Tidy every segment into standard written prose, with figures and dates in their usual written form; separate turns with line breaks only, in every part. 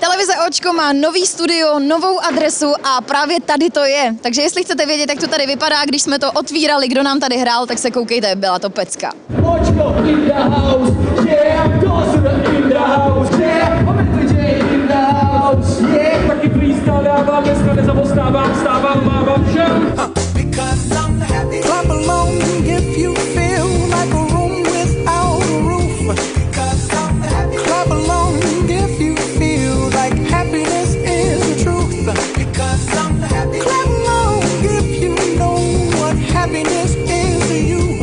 Televize Očko má nový studio, novou adresu a právě tady to je. Takže jestli chcete vědět, jak to tady vypadá, když jsme to otvírali, kdo nám tady hrál, tak se koukejte, byla to pecka.
Očko in the house, yeah, Dozr in the house, yeah, Omega J in the house, yeah. Taky freestyle dávám, dneska nezavostávám, stávám, mávám všem.
Clap along if you feel like a room without a roof. Clap along if you feel like happiness is the truth. Clap along if you know what happiness is to you.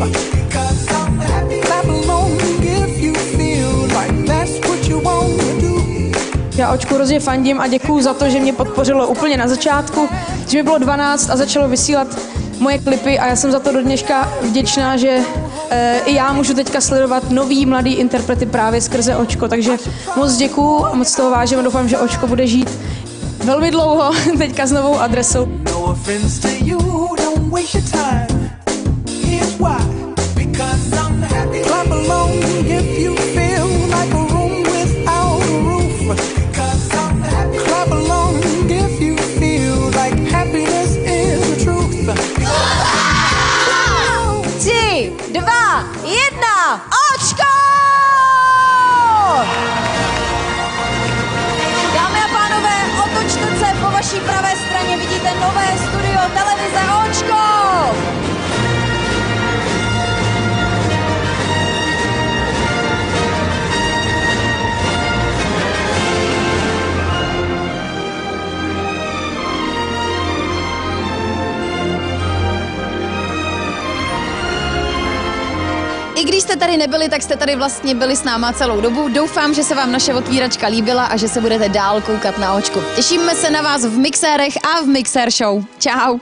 Clap along if you feel like that's what you want to do.
Já Očku hrozně fandím a děkuju za to, že mě podpořilo úplně na začátku, že mi bylo 12 a začalo vysílat moje klipy a já jsem za to do dneška vděčná, že i já můžu teďka sledovat nový mladý interprety právě skrze Očko, takže moc děkuju a moc toho vážím a doufám, že Očko bude žít velmi dlouho teďka s novou adresou.
No offense to you, don't waste your time. Here's why. Because I'm happy. Clap along if you feel like a room without a roof. Because I'm happy. Clap along if you feel like happiness is the truth.
3, 2, 1, Očko! Dámy a pánové, otočte se, po vaší pravé straně vidíte nové studio televize Očko! I když jste tady nebyli, tak jste tady vlastně byli s náma celou dobu. Doufám, že se vám naše otvíračka líbila a že se budete dál koukat na Očku. Těšíme se na vás v mixérech a v Mixer Show. Čau!